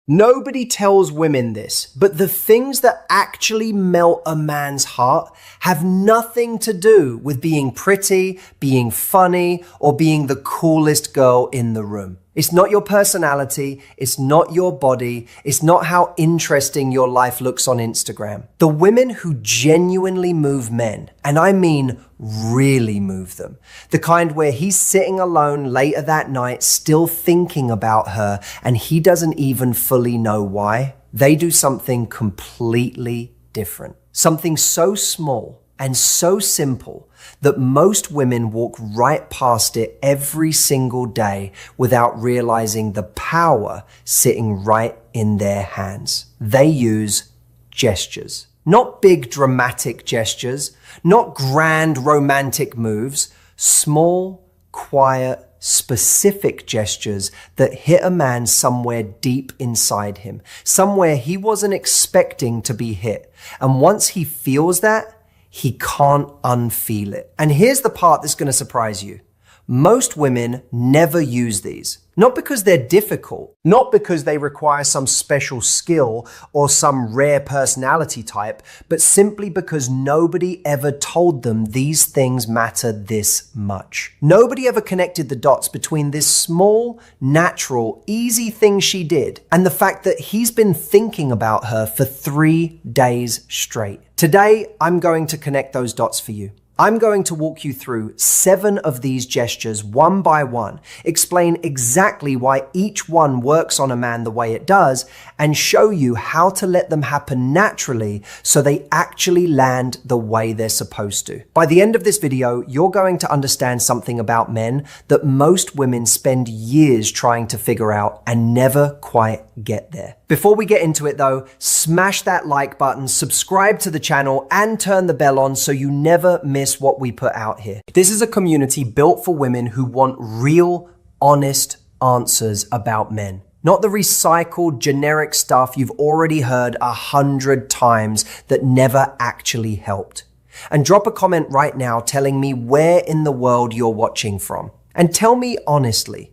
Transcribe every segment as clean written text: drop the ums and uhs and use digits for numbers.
Nobody tells women this, but the things that actually melt a man's heart have nothing to do with being pretty, being funny, or being the coolest girl in the room. It's not your personality, it's not your body, it's not how interesting your life looks on Instagram. The women who genuinely move men, and I mean really move them, the kind where he's sitting alone later that night still thinking about her and he doesn't even fully know why, they do something completely different. Something so small and so simple that most women walk right past it every single day without realizing the power sitting right in their hands. They use gestures. Not big dramatic gestures, not grand romantic moves, small, quiet, specific gestures that hit a man somewhere deep inside him, somewhere he wasn't expecting to be hit. And once he feels that, he can't unfeel it. And here's the part that's going to surprise you. Most women never use these. Not because they're difficult, not because they require some special skill or some rare personality type, but simply because nobody ever told them these things matter this much. Nobody ever connected the dots between this small, natural, easy thing she did and the fact that he's been thinking about her for 3 days straight. Today, I'm going to connect those dots for you. I'm going to walk you through 7 of these gestures one by one, explain exactly why each one works on a man the way it does, and show you how to let them happen naturally so they actually land the way they're supposed to. By the end of this video, you're going to understand something about men that most women spend years trying to figure out and never quite get there. Before we get into it though, smash that like button, subscribe to the channel, and turn the bell on so you never miss what we put out here. This is a community built for women who want real, honest answers about men. Not the recycled, generic stuff you've already heard 100 times that never actually helped. And drop a comment right now telling me where in the world you're watching from. And tell me honestly,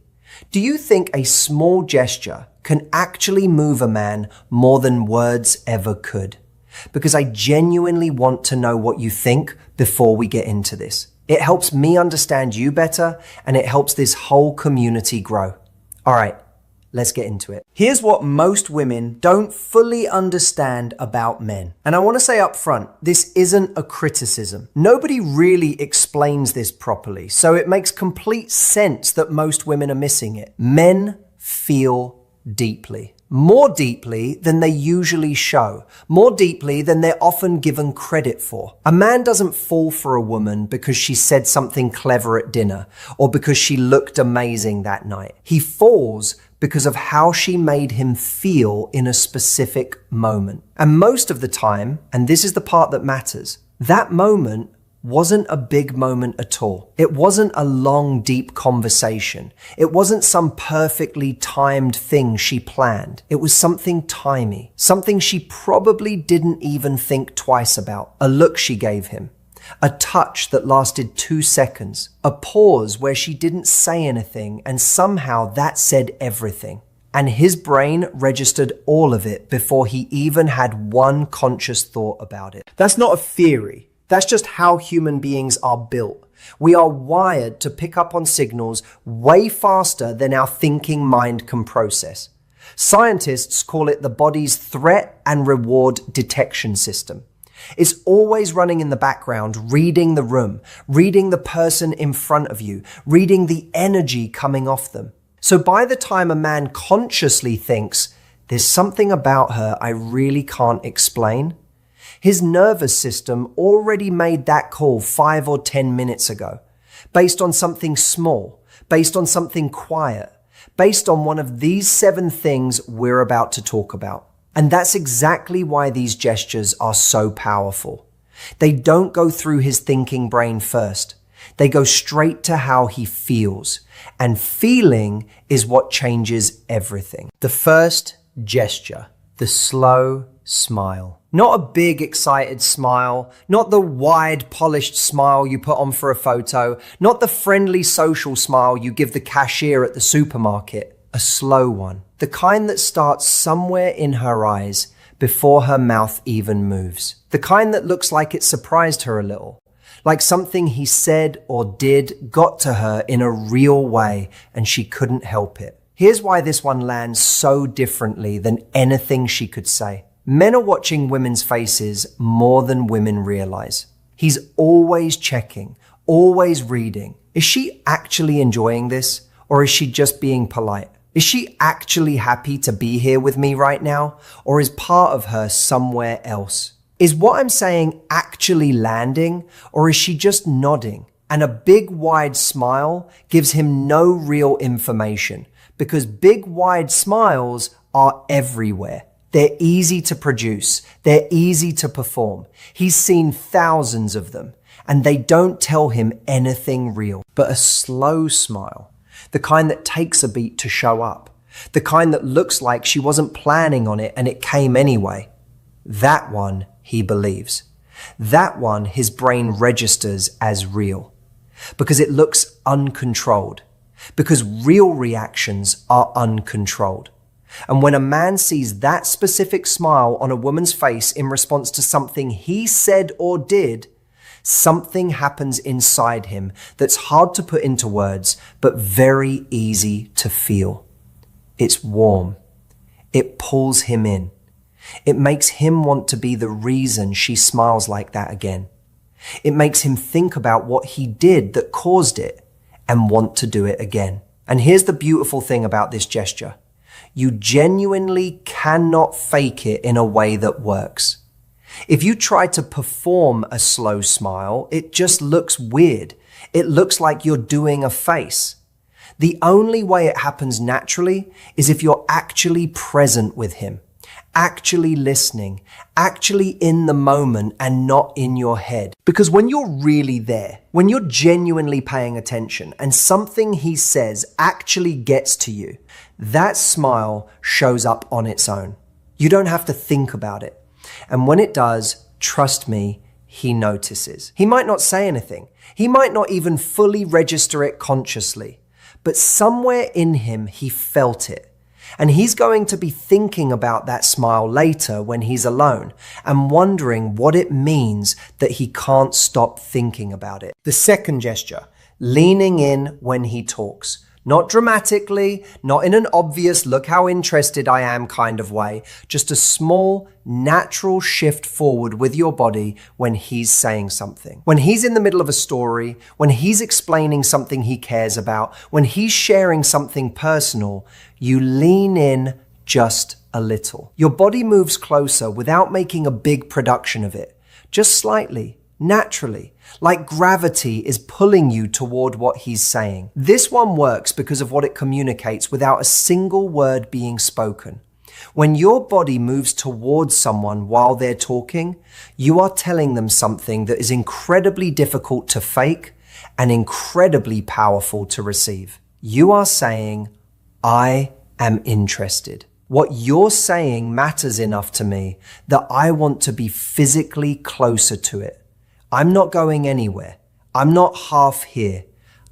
do you think a small gesture can actually move a man more than words ever could? Because I genuinely want to know what you think before we get into this. It helps me understand you better, and it helps this whole community grow. All right, let's get into it. Here's what most women don't fully understand about men. And I want to say up front, this isn't a criticism. Nobody really explains this properly, so it makes complete sense that most women are missing it. Men feel deeply. More deeply than they usually show. More deeply than they're often given credit for. A man doesn't fall for a woman because she said something clever at dinner or because she looked amazing that night. He falls because of how she made him feel in a specific moment. And most of the time, and this is the part that matters, that moment wasn't a big moment at all. It wasn't a long, deep conversation. It wasn't some perfectly timed thing she planned. It was something timey, something she probably didn't even think twice about. A look she gave him, a touch that lasted 2 seconds, a pause where she didn't say anything and somehow that said everything. And his brain registered all of it before he even had one conscious thought about it. That's not a theory. That's just how human beings are built. We are wired to pick up on signals way faster than our thinking mind can process. Scientists call it the body's threat and reward detection system. It's always running in the background, reading the room, reading the person in front of you, reading the energy coming off them. So by the time a man consciously thinks, there's something about her I really can't explain, his nervous system already made that call 5 or 10 minutes ago, based on something small, based on something quiet, based on one of these 7 things we're about to talk about. And that's exactly why these gestures are so powerful. They don't go through his thinking brain first. They go straight to how he feels. And feeling is what changes everything. The first gesture, the slow smile. Not a big, excited smile, not the wide, polished smile you put on for a photo, not the friendly social smile you give the cashier at the supermarket. a slow one, the kind that starts somewhere in her eyes before her mouth even moves, the kind that looks like it surprised her a little, like something he said or did got to her in a real way and she couldn't help it. Here's why this one lands so differently than anything she could say. Men are watching women's faces more than women realize. He's always checking, always reading. Is she actually enjoying this, or is she just being polite? Is she actually happy to be here with me right now, or is part of her somewhere else? Is what I'm saying actually landing, or is she just nodding? And a big wide smile gives him no real information, because big wide smiles are everywhere. They're easy to produce. They're easy to perform. He's seen thousands of them, and they don't tell him anything real. But a slow smile, the kind that takes a beat to show up, the kind that looks like she wasn't planning on it and it came anyway, that one he believes. That one his brain registers as real, because it looks uncontrolled, because real reactions are uncontrolled. And when a man sees that specific smile on a woman's face in response to something he said or did, something happens inside him that's hard to put into words, but very easy to feel. It's warm. It pulls him in. It makes him want to be the reason she smiles like that again. It makes him think about what he did that caused it and want to do it again. And here's the beautiful thing about this gesture. You genuinely cannot fake it in a way that works. If you try to perform a slow smile, it just looks weird. It looks like you're doing a face. The only way it happens naturally is if you're actually present with him, actually listening, actually in the moment and not in your head. Because when you're really there, when you're genuinely paying attention and something he says actually gets to you, that smile shows up on its own. You don't have to think about it. And when it does, trust me, he notices. He might not say anything. He might not even fully register it consciously. But somewhere in him, he felt it. And he's going to be thinking about that smile later when he's alone and wondering what it means that he can't stop thinking about it. The second gesture, leaning in when he talks. Not dramatically, not in an obvious look how interested I am kind of way, just a small, natural shift forward with your body when he's saying something. When he's in the middle of a story, when he's explaining something he cares about, when he's sharing something personal, you lean in just a little. Your body moves closer without making a big production of it, just slightly. Naturally, like gravity is pulling you toward what he's saying. This one works because of what it communicates without a single word being spoken. When your body moves towards someone while they're talking, you are telling them something that is incredibly difficult to fake and incredibly powerful to receive. You are saying, I am interested. What you're saying matters enough to me that I want to be physically closer to it. I'm not going anywhere. I'm not half here.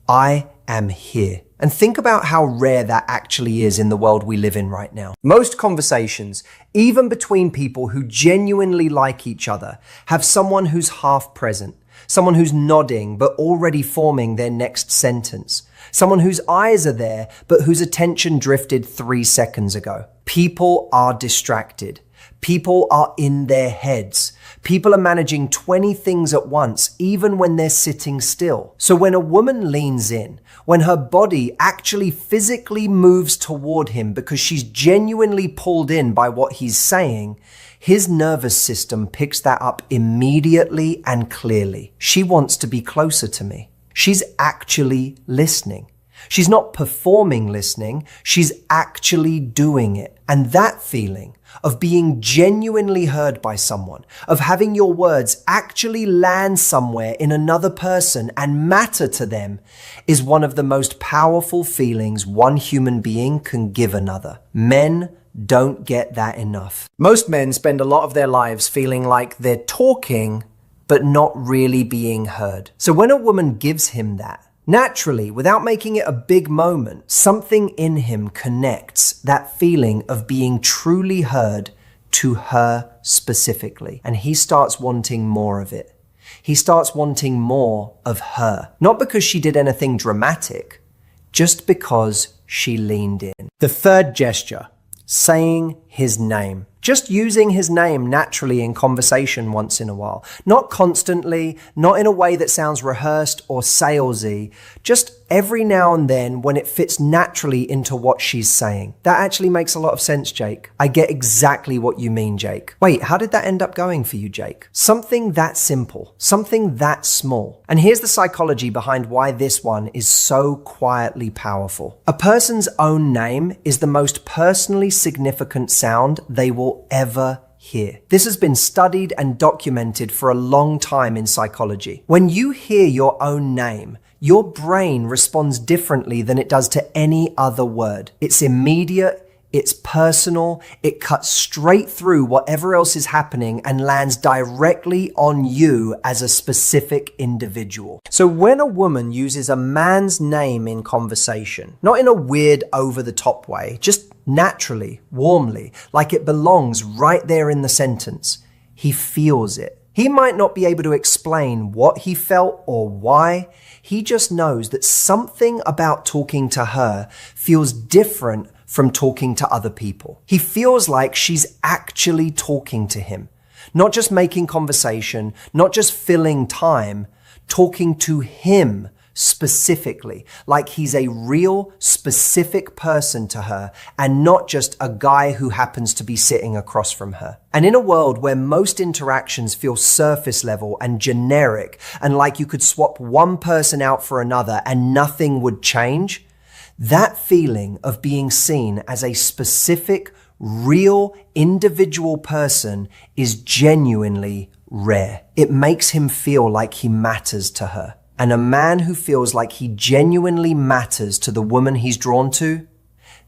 I am here. And think about how rare that actually is in the world we live in right now. Most conversations, even between people who genuinely like each other, have someone who's half present, someone who's nodding but already forming their next sentence, someone whose eyes are there but whose attention drifted 3 seconds ago. People are distracted. People are in their heads. People are managing 20 things at once, even when they're sitting still. So when a woman leans in, when her body actually physically moves toward him because she's genuinely pulled in by what he's saying, his nervous system picks that up immediately and clearly. She wants to be closer to me. She's actually listening. She's not performing listening, she's actually doing it. And that feeling of being genuinely heard by someone, of having your words actually land somewhere in another person and matter to them, is one of the most powerful feelings one human being can give another. Men don't get that enough. Most men spend a lot of their lives feeling like they're talking, but not really being heard. So when a woman gives him that, Naturally, without making it a big moment, something in him connects that feeling of being truly heard to her specifically. And he starts wanting more of it. He starts wanting more of her. Not because she did anything dramatic, just because she leaned in. The third gesture, saying his name. Just using his name naturally in conversation once in a while. Not constantly, not in a way that sounds rehearsed or salesy, just every now and then when it fits naturally into what she's saying. That actually makes a lot of sense, Jake. I get exactly what you mean, Jake. Wait, how did that end up going for you, Jake? Something that simple, something that small. And here's the psychology behind why this one is so quietly powerful. A person's own name is the most personally significant sound they will ever hear. This has been studied and documented for a long time in psychology. When you hear your own name, your brain responds differently than it does to any other word. It's immediate, it's personal, it cuts straight through whatever else is happening and lands directly on you as a specific individual. So when a woman uses a man's name in conversation, not in a weird over-the-top way, just naturally, warmly, like it belongs right there in the sentence, he feels it. He might not be able to explain what he felt or why. He just knows that something about talking to her feels different from talking to other people. He feels like she's actually talking to him, not just making conversation, not just filling time, talking to him specifically, like he's a real specific person to her and not just a guy who happens to be sitting across from her. And in a world where most interactions feel surface level and generic and like you could swap one person out for another and nothing would change, that feeling of being seen as a specific, real, individual person is genuinely rare. It makes him feel like he matters to her. And a man who feels like he genuinely matters to the woman he's drawn to,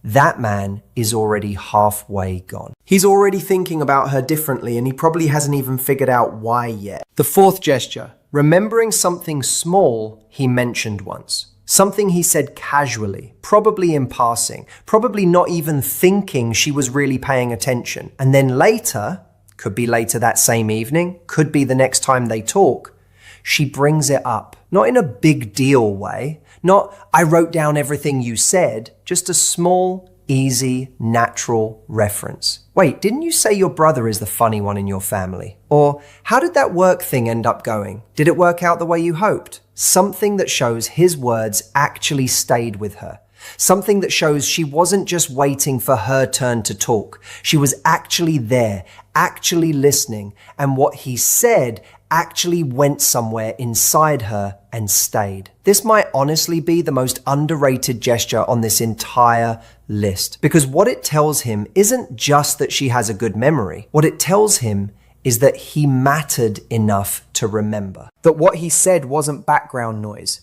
that man is already halfway gone. He's already thinking about her differently and he probably hasn't even figured out why yet. The fourth gesture, remembering something small he mentioned once. Something he said casually, probably in passing, probably not even thinking she was really paying attention. And then later, could be later that same evening, could be the next time they talk, she brings it up. Not in a big deal way, not I wrote down everything you said, just a small, easy, natural reference. Wait, didn't you say your brother is the funny one in your family? Or how did that work thing end up going? Did it work out the way you hoped? Something that shows his words actually stayed with her. Something that shows she wasn't just waiting for her turn to talk. She was actually there, actually listening, and what he said actually went somewhere inside her and stayed. This might honestly be the most underrated gesture on this entire list, because what it tells him isn't just that she has a good memory. What it tells him is that he mattered enough to remember. That what he said wasn't background noise.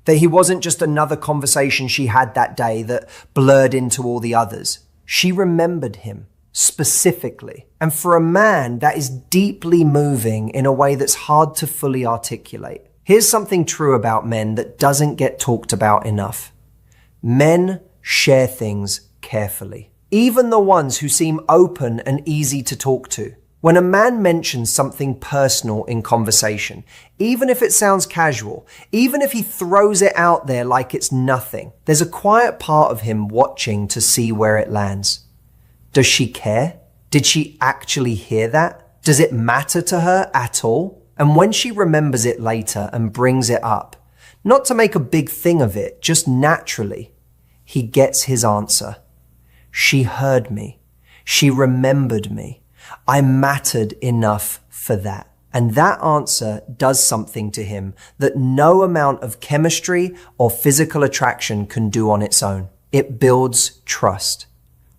That he wasn't just another conversation she had that day that blurred into all the others. She remembered him specifically. And for a man, that is deeply moving in a way that's hard to fully articulate. Here's something true about men that doesn't get talked about enough. Men share things carefully. Even the ones who seem open and easy to talk to. When a man mentions something personal in conversation, even if it sounds casual, even if he throws it out there like it's nothing, there's a quiet part of him watching to see where it lands. Does she care? Did she actually hear that? Does it matter to her at all? And when she remembers it later and brings it up, not to make a big thing of it, just naturally, he gets his answer. She heard me. She remembered me. I mattered enough for that. And that answer does something to him that no amount of chemistry or physical attraction can do on its own. It builds trust.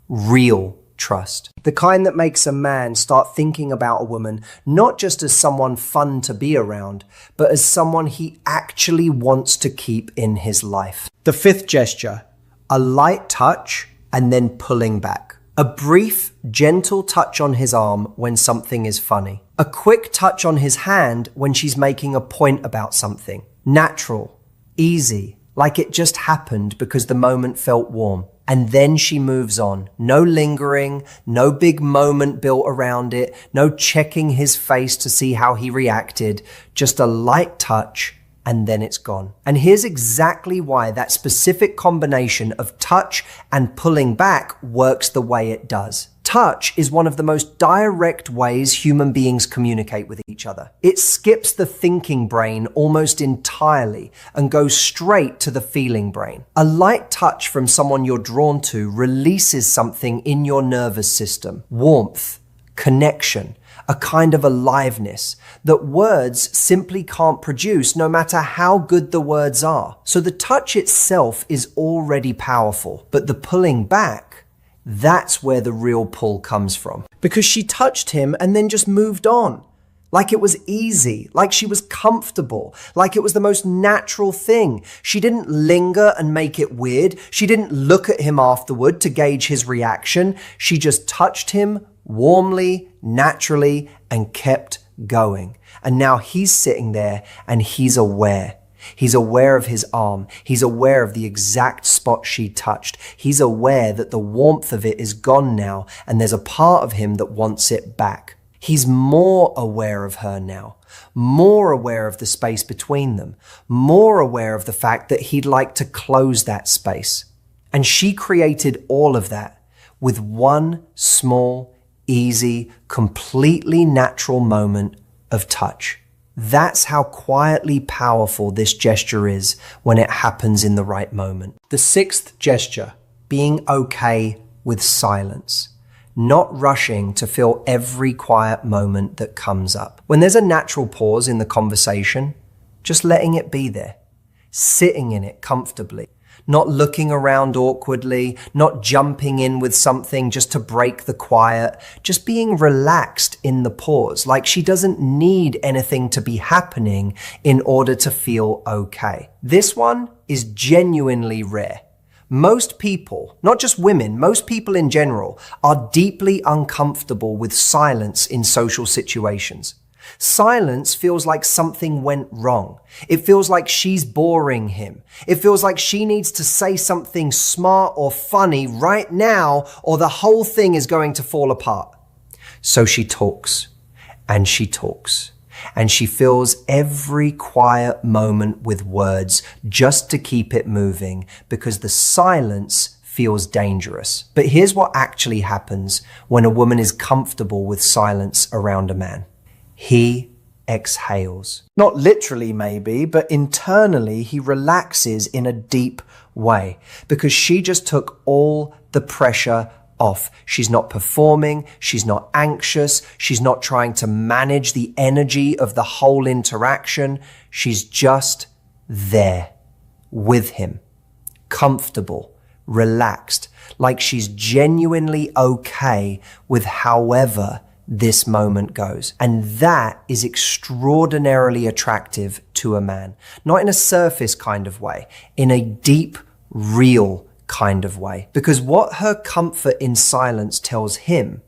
Real trust. The kind that makes a man start thinking about a woman not just as someone fun to be around, but as someone he actually wants to keep in his life. The fifth gesture, a light touch and then pulling back. A brief, gentle touch on his arm when something is funny. A quick touch on his hand when she's making a point about something. Natural, easy, like it just happened because the moment felt warm. And then she moves on. No lingering, no big moment built around it, no checking his face to see how he reacted, just a light touch, and then it's gone. And here's exactly why that specific combination of touch and pulling back works the way it does. Touch is one of the most direct ways human beings communicate with each other. It skips the thinking brain almost entirely and goes straight to the feeling brain. A light touch from someone you're drawn to releases something in your nervous system. Warmth, connection, a kind of aliveness that words simply can't produce no matter how good the words are. So the touch itself is already powerful, but the pulling back, that's where the real pull comes from. Because she touched him and then just moved on. Like it was easy, like she was comfortable, like it was the most natural thing. She didn't linger and make it weird. She didn't look at him afterward to gauge his reaction. She just touched him warmly, naturally, and kept going. And now he's sitting there and he's aware. He's aware of his arm. He's aware of the exact spot she touched. He's aware that the warmth of it is gone now, and there's a part of him that wants it back. He's more aware of her now, more aware of the space between them, more aware of the fact that he'd like to close that space. And she created all of that with one small, easy, completely natural moment of touch. That's how quietly powerful this gesture is when it happens in the right moment. The sixth gesture, being okay with silence. Not rushing to fill every quiet moment that comes up. When there's a natural pause in the conversation, just letting it be there, sitting in it comfortably, not looking around awkwardly, not jumping in with something just to break the quiet, just being relaxed in the pause, like she doesn't need anything to be happening in order to feel okay. This one is genuinely rare. Most people, not just women, most people in general, are deeply uncomfortable with silence in social situations. Silence feels like something went wrong. It feels like she's boring him. It feels like she needs to say something smart or funny right now, or the whole thing is going to fall apart. So she talks, and she talks, and she fills every quiet moment with words just to keep it moving, because the silence feels dangerous. But here's what actually happens when a woman is comfortable with silence around a man. He exhales. Not literally maybe, but internally he relaxes in a deep way because she just took all the pressure off. She's not performing. She's not anxious. She's not trying to manage the energy of the whole interaction. She's just there with him, comfortable, relaxed, like she's genuinely okay with however this moment goes. And that is extraordinarily attractive to a man. Not in a surface kind of way, in a deep, real kind of way. Because what her comfort in silence tells him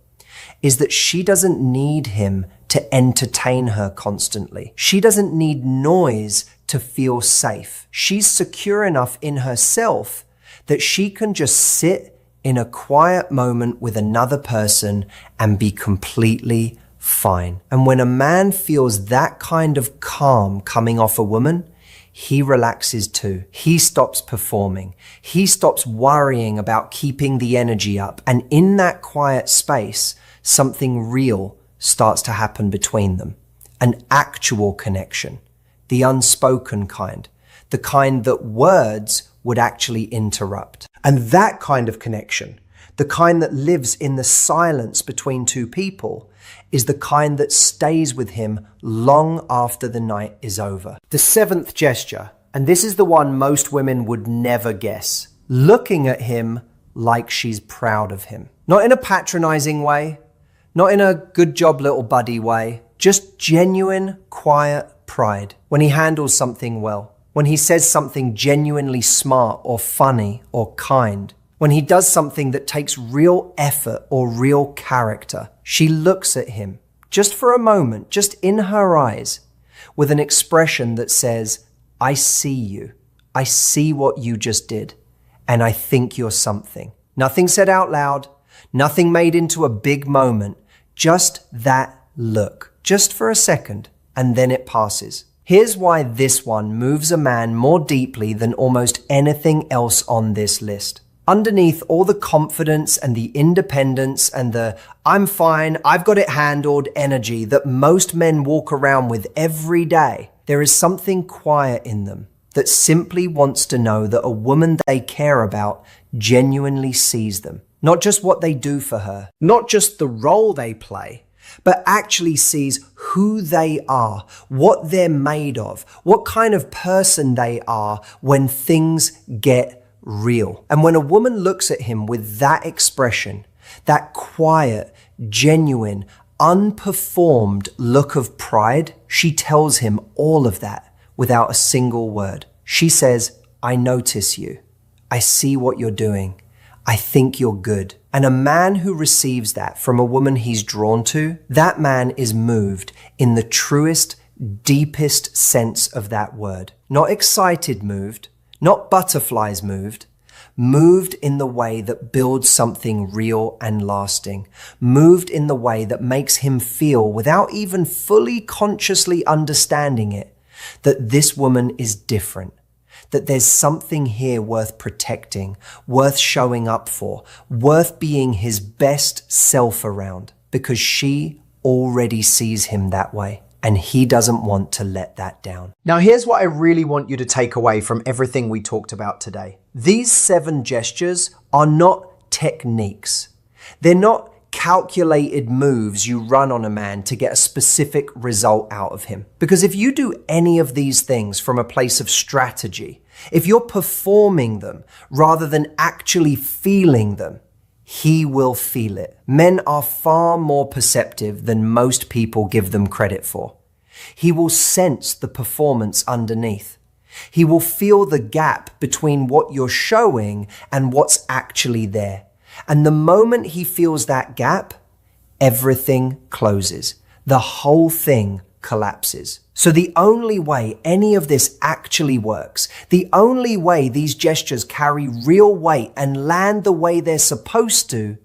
is that she doesn't need him to entertain her constantly. She doesn't need noise to feel safe. She's secure enough in herself that she can just sit in a quiet moment with another person and be completely fine. And when a man feels that kind of calm coming off a woman, he relaxes too. He stops performing. He stops worrying about keeping the energy up. And in that quiet space, something real starts to happen between them. An actual connection, the unspoken kind, the kind that words would actually interrupt. And that kind of connection, the kind that lives in the silence between two people, is the kind that stays with him long after the night is over. The seventh gesture, and this is the one most women would never guess, looking at him like she's proud of him. Not in a patronizing way, not in a good job little buddy way, just genuine, quiet pride when he handles something well. When he says something genuinely smart or funny or kind, when he does something that takes real effort or real character, she looks at him just for a moment, just in her eyes, with an expression that says, I see you, I see what you just did, and I think you're something. Nothing said out loud, nothing made into a big moment, just that look, just for a second, and then it passes. Here's why this one moves a man more deeply than almost anything else on this list. Underneath all the confidence and the independence and the "I'm fine, I've got it handled" energy that most men walk around with every day, there is something quiet in them that simply wants to know that a woman they care about genuinely sees them. Not just what they do for her, not just the role they play, but actually sees who they are, what they're made of, what kind of person they are when things get real. And when a woman looks at him with that expression, that quiet, genuine, unperformed look of pride, she tells him all of that without a single word. She says, "I notice you. I see what you're doing. I think you're good." And a man who receives that from a woman he's drawn to, that man is moved in the truest, deepest sense of that word. Not excited moved, not butterflies moved, moved in the way that builds something real and lasting, moved in the way that makes him feel, without even fully consciously understanding it, that this woman is different, that there's something here worth protecting, worth showing up for, worth being his best self around, because she already sees him that way. And he doesn't want to let that down. Now, here's what I really want you to take away from everything we talked about today. These 7 gestures are not techniques. They're not calculated moves you run on a man to get a specific result out of him. Because if you do any of these things from a place of strategy, if you're performing them rather than actually feeling them, he will feel it. Men are far more perceptive than most people give them credit for. He will sense the performance underneath. He will feel the gap between what you're showing and what's actually there. And the moment he feels that gap, everything closes. The whole thing collapses. So the only way any of this actually works, the only way these gestures carry real weight and land the way they're supposed to,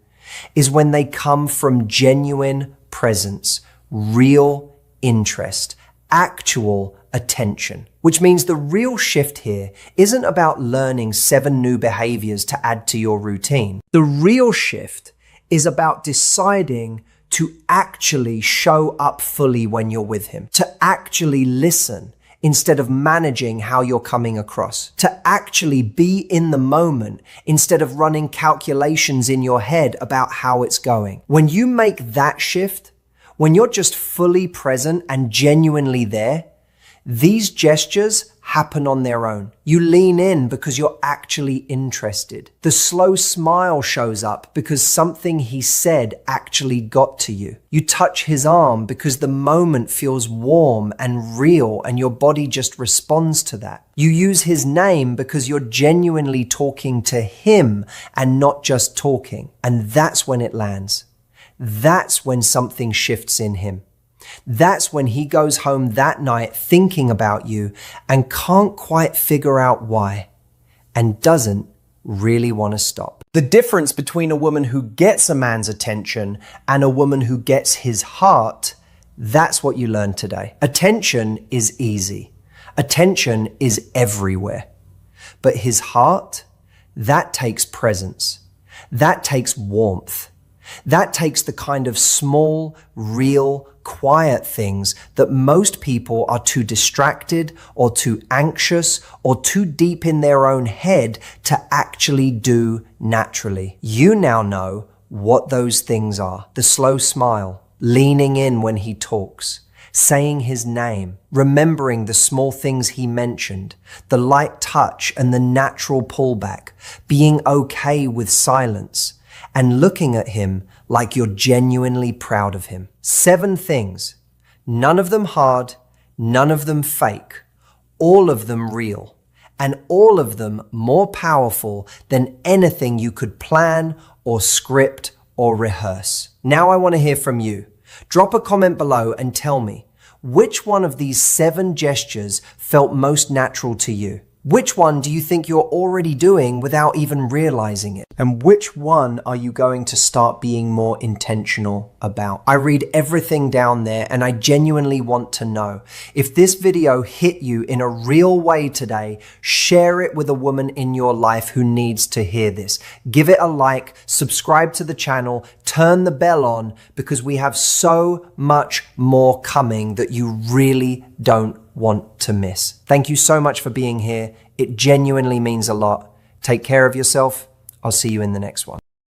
is when they come from genuine presence, real interest, actual attention. Which means the real shift here isn't about learning 7 new behaviors to add to your routine. The real shift is about deciding to actually show up fully when you're with him, to actually listen instead of managing how you're coming across, to actually be in the moment instead of running calculations in your head about how it's going. When you make that shift, when you're just fully present and genuinely there, these gestures happen on their own. You lean in because you're actually interested. The slow smile shows up because something he said actually got to you. You touch his arm because the moment feels warm and real and your body just responds to that. You use his name because you're genuinely talking to him and not just talking. And that's when it lands. That's when something shifts in him. That's when he goes home that night thinking about you and can't quite figure out why and doesn't really want to stop. The difference between a woman who gets a man's attention and a woman who gets his heart, that's what you learned today. Attention is easy. Attention is everywhere. But his heart, that takes presence. That takes warmth. That takes the kind of small, real, quiet things that most people are too distracted or too anxious or too deep in their own head to actually do naturally. You now know what those things are. The slow smile, leaning in when he talks, saying his name, remembering the small things he mentioned, the light touch and the natural pullback, being okay with silence, and looking at him like you're genuinely proud of him. 7 things, none of them hard, none of them fake, all of them real, and all of them more powerful than anything you could plan or script or rehearse. Now I want to hear from you. Drop a comment below and tell me, which one of these 7 gestures felt most natural to you? Which one do you think you're already doing without even realizing it? And which one are you going to start being more intentional about? I read everything down there and I genuinely want to know. If this video hit you in a real way today, share it with a woman in your life who needs to hear this. Give it a like, subscribe to the channel, turn the bell on, because we have so much more coming that you really don't want to miss. Thank you so much for being here. It genuinely means a lot. Take care of yourself. I'll see you in the next one.